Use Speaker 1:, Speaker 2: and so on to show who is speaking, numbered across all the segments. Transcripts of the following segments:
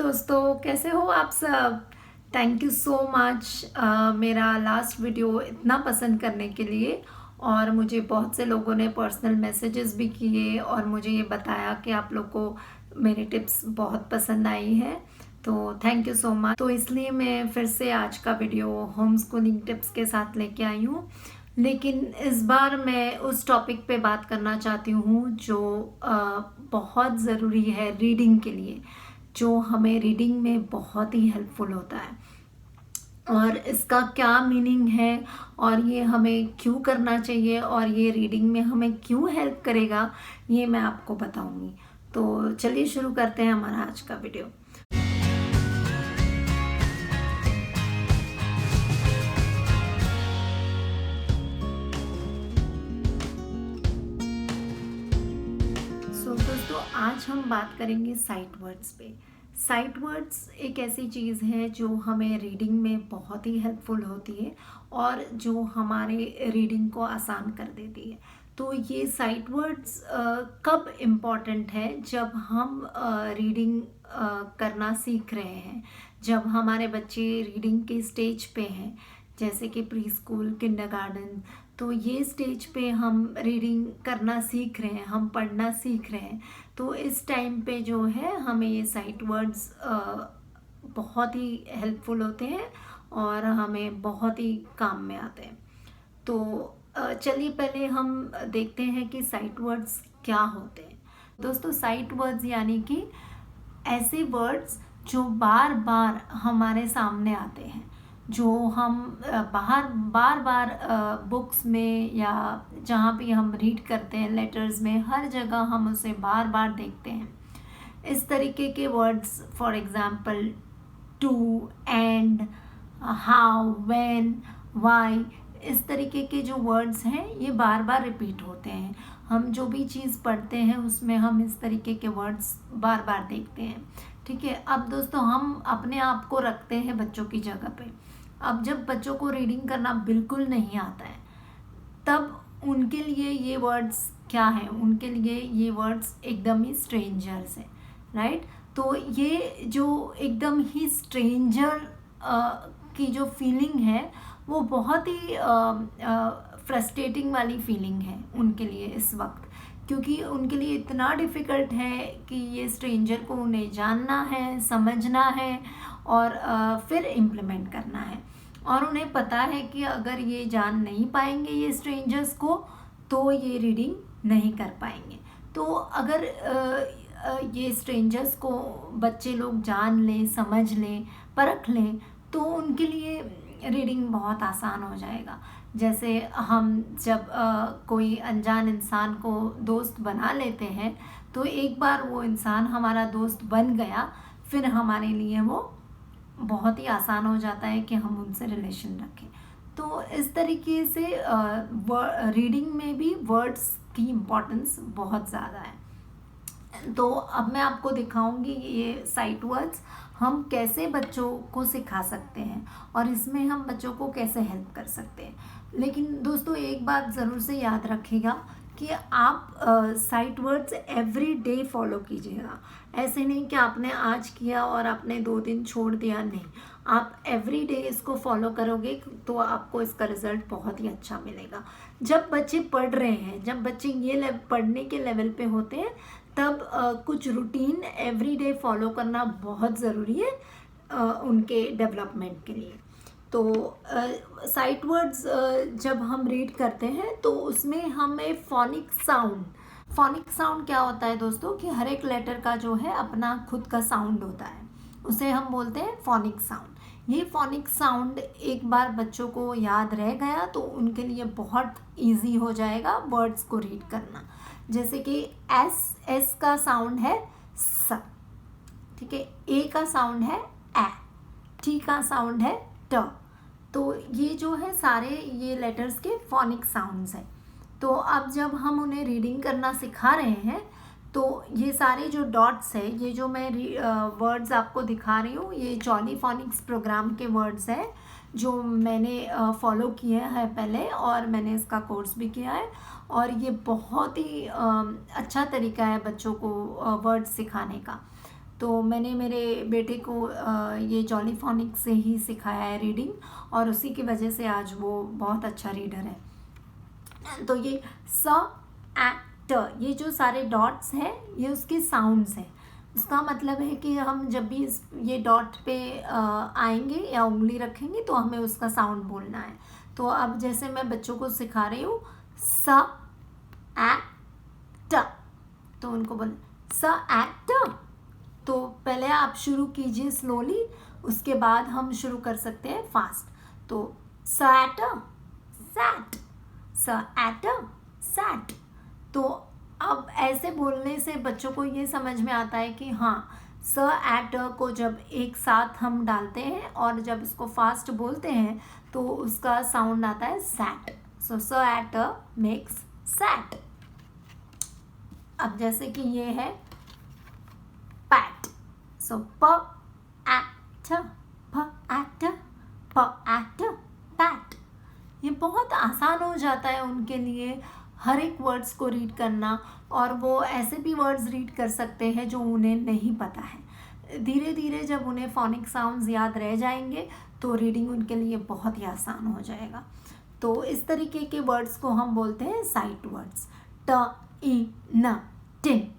Speaker 1: दोस्तों, कैसे हो आप सब। थैंक यू सो मच मेरा लास्ट वीडियो इतना पसंद करने के लिए। और मुझे बहुत से लोगों ने पर्सनल मैसेजेस भी किए और मुझे ये बताया कि आप लोग को मेरी टिप्स बहुत पसंद आई है। तो थैंक यू सो मच। तो इसलिए मैं फिर से आज का वीडियो होम स्कूलिंग टिप्स के साथ लेके आई हूँ। लेकिन इस बार मैं उस टॉपिक पे बात करना चाहती हूँ जो बहुत ज़रूरी है रीडिंग के लिए, जो हमें रीडिंग में बहुत ही हेल्पफुल होता है और इसका क्या मीनिंग है और ये हमें क्यों करना चाहिए और ये रीडिंग में हमें क्यों हेल्प करेगा, ये मैं आपको बताऊंगी। तो चलिए शुरू करते हैं हमारा आज का वीडियो। दोस्तों, आज हम बात करेंगे साइट वर्ड्स पे। साइट वर्ड्स एक ऐसी चीज़ है जो हमें रीडिंग में बहुत ही हेल्पफुल होती है और जो हमारे रीडिंग को आसान कर देती है। तो ये साइट वर्ड्स कब इम्पॉर्टेंट है? जब हम रीडिंग करना सीख रहे हैं, जब हमारे बच्चे रीडिंग के स्टेज पे हैं, जैसे कि प्री स्कूल, किंडरगार्टन। तो ये स्टेज पे हम रीडिंग करना सीख रहे हैं, हम पढ़ना सीख रहे हैं। तो इस टाइम पे जो है हमें ये साइट वर्ड्स बहुत ही हेल्पफुल होते हैं और हमें बहुत ही काम में आते हैं। तो चलिए पहले हम देखते हैं कि साइट वर्ड्स क्या होते हैं। दोस्तों, साइट वर्ड्स यानी कि ऐसे वर्ड्स जो बार बार हमारे सामने आते हैं, जो हम बार बार बुक्स में या जहाँ भी हम रीड करते हैं, लेटर्स में, हर जगह हम उसे बार बार देखते हैं। इस तरीके के words, for example to, and, how, when, why, इस तरीके के जो वर्ड्स हैं ये बार बार रिपीट होते हैं। हम जो भी चीज़ पढ़ते हैं उसमें हम इस तरीके के वर्ड्स बार बार देखते हैं। ठीक है। अब दोस्तों, हम अपने आप को रखते हैं बच्चों की जगह पे। अब जब बच्चों को रीडिंग करना बिल्कुल नहीं आता है, तब उनके लिए ये वर्ड्स क्या हैं? उनके लिए ये वर्ड्स एकदम ही स्ट्रेंजर्स हैं, राइट? तो ये जो एकदम ही स्ट्रेंजर की जो फीलिंग है वो बहुत ही फ्रस्ट्रेटिंग वाली फीलिंग है उनके लिए इस वक्त, क्योंकि उनके लिए इतना डिफ़िकल्ट है कि ये स्ट्रेंजर को उन्हें जानना है, समझना है और फिर इम्प्लीमेंट करना है। और उन्हें पता है कि अगर ये जान नहीं पाएंगे ये स्ट्रेंजर्स को, तो ये रीडिंग नहीं कर पाएंगे। तो अगर ये स्ट्रेंजर्स को बच्चे लोग जान लें, समझ लें, परख लें, तो उनके लिए रीडिंग बहुत आसान हो जाएगा। जैसे हम जब कोई अनजान इंसान को दोस्त बना लेते हैं, तो एक बार वो इंसान हमारा दोस्त बन गया, फिर हमारे लिए वो बहुत ही आसान हो जाता है कि हम उनसे रिलेशन रखें। तो इस तरीके से रीडिंग में भी वर्ड्स की इम्पोर्टेंस बहुत ज़्यादा है। तो अब मैं आपको दिखाऊंगी ये साइट वर्ड्स हम कैसे बच्चों को सिखा सकते हैं और इसमें हम बच्चों को कैसे हेल्प कर सकते हैं। लेकिन दोस्तों, एक बात ज़रूर से याद रखिएगा कि आप sight words every day follow कीजिएगा। ऐसे नहीं कि आपने आज किया और आपने 2 दिन छोड़ दिया, नहीं। आप एवरी डे इसको फॉलो करोगे तो आपको इसका रिज़ल्ट बहुत ही अच्छा मिलेगा। जब बच्चे पढ़ रहे हैं, जब बच्चे ये पढ़ने के लेवल पे होते हैं, तब कुछ रूटीन एवरी डे फॉलो करना बहुत ज़रूरी है उनके डेवलपमेंट के लिए। तो साइट वर्ड्स जब हम रीड करते हैं तो उसमें हमें फोनिक साउंड क्या होता है दोस्तों, कि हर एक लेटर का जो है अपना खुद का साउंड होता है, उसे हम बोलते हैं फोनिक साउंड। ये फोनिक साउंड एक बार बच्चों को याद रह गया तो उनके लिए बहुत इजी हो जाएगा वर्ड्स को रीड करना। जैसे कि एस का साउंड है स, ठीक है। ए का साउंड है ए, टी का साउंड है ट। तो ये जो है सारे ये लेटर्स के फोनिक साउंड्स हैं। तो अब जब हम उन्हें रीडिंग करना सिखा रहे हैं, तो ये सारे जो डॉट्स है, ये जो मैं वर्ड्स आपको दिखा रही हूँ, ये जॉली फोनिक्स प्रोग्राम के वर्ड्स हैं जो मैंने फॉलो किए हैं पहले, और मैंने इसका कोर्स भी किया है। और ये बहुत ही अच्छा तरीका है बच्चों को वर्ड्स सिखाने का। तो मैंने मेरे बेटे को ये जॉली फॉनिक्स से ही सिखाया है रीडिंग, और उसी की वजह से आज वो बहुत अच्छा रीडर है। तो ये स ए ट, ये जो सारे डॉट्स हैं ये उसके साउंड्स हैं। इसका मतलब है कि हम जब भी ये डॉट पे आएंगे या उंगली रखेंगे तो हमें उसका साउंड बोलना है। तो अब जैसे मैं बच्चों को सिखा रही हूँ स ए ट, तो उनको बोल स ए ट। तो पहले आप शुरू कीजिए स्लोली, उसके बाद हम शुरू कर सकते हैं फास्ट। तो स ए ट सैट, स ए ट सैट। तो अब ऐसे बोलने से बच्चों को ये समझ में आता है कि हाँ, स ए ट को जब एक साथ हम डालते हैं और जब इसको फास्ट बोलते हैं तो उसका साउंड आता है सैट। सो स ए ट मेक्स सैट। अब जैसे कि ये है पैट, सो प ए ट, प ए ट, प ए ट, पैट। ये बहुत आसान हो जाता है उनके लिए हर एक वर्ड्स को रीड करना, और वो ऐसे भी वर्ड्स रीड कर सकते हैं जो उन्हें नहीं पता है। धीरे धीरे जब उन्हें फोनिक साउंड्स याद रह जाएंगे तो रीडिंग उनके लिए बहुत ही आसान हो जाएगा। तो इस तरीके के वर्ड्स को हम बोलते हैं साइट वर्ड्स, ट ई न टिन।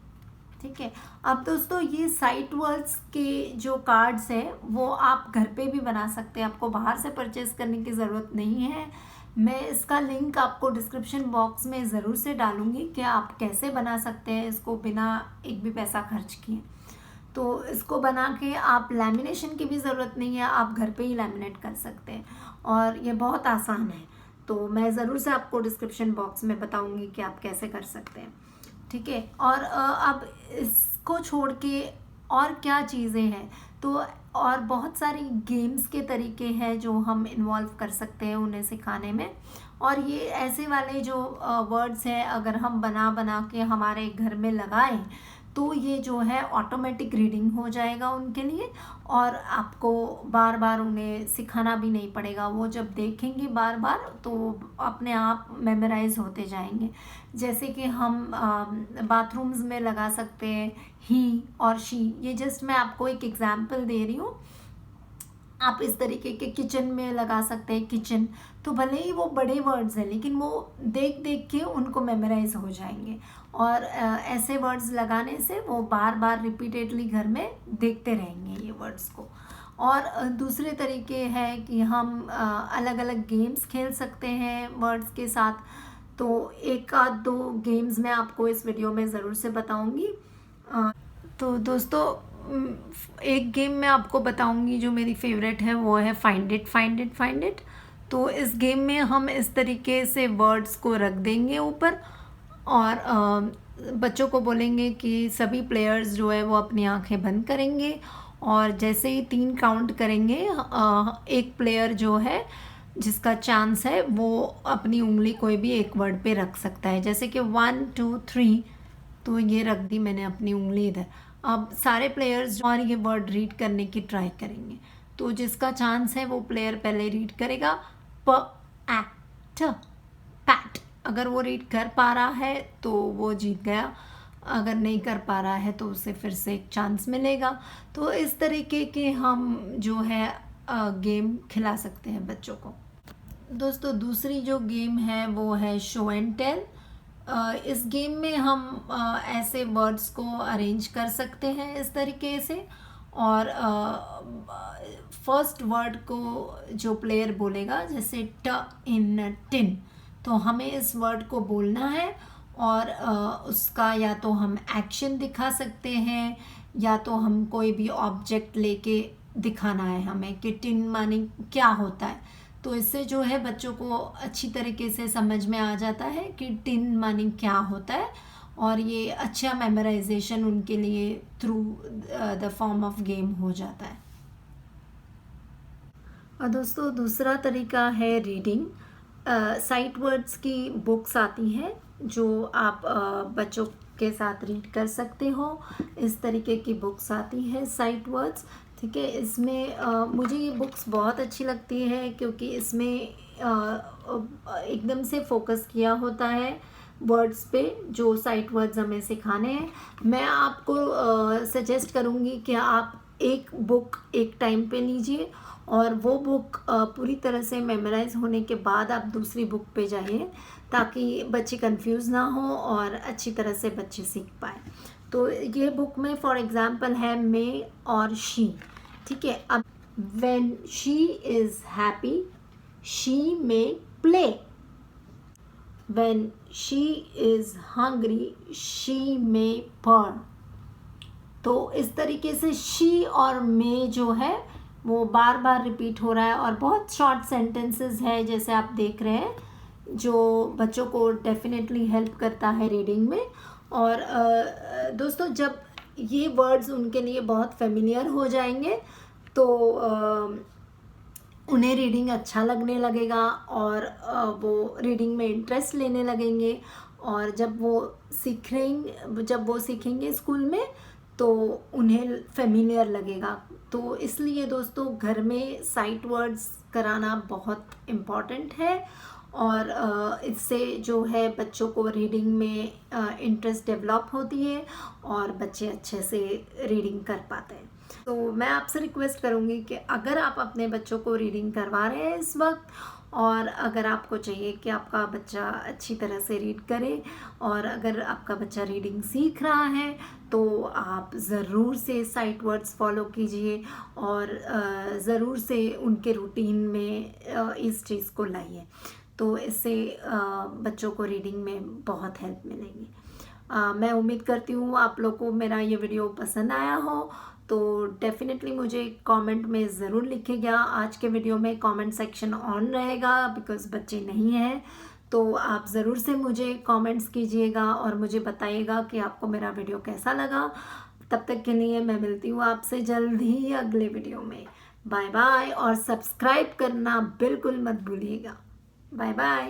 Speaker 1: ठीक है। अब दोस्तों ये साइट वर्ड्स के जो कार्ड्स हैं वो आप घर पे भी बना सकते हैं, आपको बाहर से परचेज़ करने की ज़रूरत नहीं है। मैं इसका लिंक आपको डिस्क्रिप्शन बॉक्स में ज़रूर से डालूंगी कि आप कैसे बना सकते हैं इसको बिना एक भी पैसा खर्च किए। तो इसको बना के आप लैमिनेशन की भी ज़रूरत नहीं है, आप घर पे ही लैमिनेट कर सकते हैं, और ये बहुत आसान है। तो मैं ज़रूर से आपको डिस्क्रिप्शन बॉक्स में बताऊंगी कि आप कैसे कर सकते हैं। ठीक है। और अब इसको छोड़ के और क्या चीज़ें हैं, तो और बहुत सारी गेम्स के तरीके हैं जो हम इन्वॉल्व कर सकते हैं उन्हें सिखाने में। और ये ऐसे वाले जो वर्ड्स हैं अगर हम बना बना के हमारे घर में लगाएं तो ये जो है ऑटोमेटिक रीडिंग हो जाएगा उनके लिए, और आपको बार बार उन्हें सिखाना भी नहीं पड़ेगा। वो जब देखेंगे बार बार तो अपने आप मेमोराइज होते जाएंगे। जैसे कि हम बाथरूम्स में लगा सकते हैं ही और शी, ये जस्ट मैं आपको एक एग्जांपल दे रही हूँ। आप इस तरीके के किचन में लगा सकते हैं किचन, तो भले ही वो बड़े वर्ड्स हैं लेकिन वो देख देख के उनको मेमोराइज हो जाएंगे, और ऐसे वर्ड्स लगाने से वो बार बार रिपीटेडली घर में देखते रहेंगे ये वर्ड्स को। और दूसरे तरीके हैं कि हम अलग अलग गेम्स खेल सकते हैं वर्ड्स के साथ। तो एक आध दो गेम्स मैं आपको इस वीडियो में ज़रूर से बताऊंगी। तो दोस्तों एक गेम मैं आपको बताऊंगी जो मेरी फेवरेट है, वो है find it find it find it. तो इस गेम में हम इस तरीके से वर्ड्स को रख देंगे ऊपर, और बच्चों को बोलेंगे कि सभी प्लेयर्स जो है वो अपनी आंखें बंद करेंगे, और जैसे ही 3 काउंट करेंगे एक प्लेयर जो है जिसका चांस है वो अपनी उंगली कोई भी एक वर्ड पे रख सकता है। जैसे कि 1 2 3, तो ये रख दी मैंने अपनी उंगली इधर। अब सारे प्लेयर्स और ये वर्ड रीड करने की ट्राई करेंगे, तो जिसका चांस है वो प्लेयर पहले रीड करेगा प ए ट, पैट। अगर वो रीड कर पा रहा है तो वो जीत गया, अगर नहीं कर पा रहा है तो उसे फिर से एक चांस मिलेगा। तो इस तरीके के हम जो है गेम खिला सकते हैं बच्चों को। दोस्तों दूसरी जो गेम है वो है शो एंड टेल। इस गेम में हम ऐसे वर्ड्स को अरेंज कर सकते हैं इस तरीके से, और फर्स्ट वर्ड को जो प्लेयर बोलेगा, जैसे ट इन टिन, तो हमें इस वर्ड को बोलना है, और उसका या तो हम एक्शन दिखा सकते हैं या तो हम कोई भी ऑब्जेक्ट लेके दिखाना है हमें कि टिन माने क्या होता है। तो इससे जो है बच्चों को अच्छी तरीके से समझ में आ जाता है कि टिन माने क्या होता है, और ये अच्छा मेमोराइजेशन उनके लिए through the form of game हो जाता है। और दोस्तों दूसरा तरीका है रीडिंग। साइट वर्ड्स की बुक्स आती हैं जो आप बच्चों के साथ रीड कर सकते हो। इस तरीके की बुक्स आती है साइट वर्ड्स। ठीक है। इसमें मुझे ये बुक्स बहुत अच्छी लगती है क्योंकि इसमें एकदम से फोकस किया होता है वर्ड्स पे जो साइट वर्ड्स हमें सिखाने हैं। मैं आपको सजेस्ट करूँगी कि आप एक बुक एक टाइम पे लीजिए और वो बुक पूरी तरह से मेमोराइज होने के बाद आप दूसरी बुक पे जाइए, ताकि बच्चे कंफ्यूज ना हो और अच्छी तरह से बच्चे सीख पाए। तो ये बुक में फॉर एग्जांपल है मे और शी, ठीक है। अब when she is happy she may play, when she is hungry she may purr। तो इस तरीके से शी और मे जो है वो बार बार रिपीट हो रहा है और बहुत शॉर्ट सेंटेंसेस है जैसे आप देख रहे हैं, जो बच्चों को डेफिनेटली हेल्प करता है रीडिंग में। और दोस्तों जब ये वर्ड्स उनके लिए बहुत फेमिलियर हो जाएंगे तो उन्हें रीडिंग अच्छा लगने लगेगा और वो रीडिंग में इंटरेस्ट लेने लगेंगे। और जब वो सीखेंगे स्कूल में तो उन्हें फेमिलियर लगेगा। तो इसलिए दोस्तों घर में साइट वर्ड्स कराना बहुत इम्पॉर्टेंट है और इससे जो है बच्चों को रीडिंग में इंटरेस्ट डेवलप होती है और बच्चे अच्छे से रीडिंग कर पाते हैं। तो मैं आपसे रिक्वेस्ट करूँगी कि अगर आप अपने बच्चों को रीडिंग करवा रहे हैं इस वक्त, और अगर आपको चाहिए कि आपका बच्चा अच्छी तरह से रीड करे और अगर आपका बच्चा रीडिंग सीख रहा है तो आप ज़रूर से साइट वर्ड्स फॉलो कीजिए और ज़रूर से उनके रूटीन में इस चीज़ को लाइए। तो इससे बच्चों को रीडिंग में बहुत हेल्प मिलेगी। मैं उम्मीद करती हूँ आप लोग को मेरा ये वीडियो पसंद आया हो, तो डेफिनेटली मुझे कमेंट में ज़रूर लिखिएगा। आज के वीडियो में कमेंट सेक्शन ऑन रहेगा बिकॉज़ बच्चे नहीं हैं, तो आप ज़रूर से मुझे कमेंट्स कीजिएगा और मुझे बताइएगा कि आपको मेरा वीडियो कैसा लगा। तब तक के लिए मैं मिलती हूँ आपसे जल्द ही अगले वीडियो में। बाय बाय और सब्सक्राइब करना बिल्कुल मत भूलिएगा। Bye bye.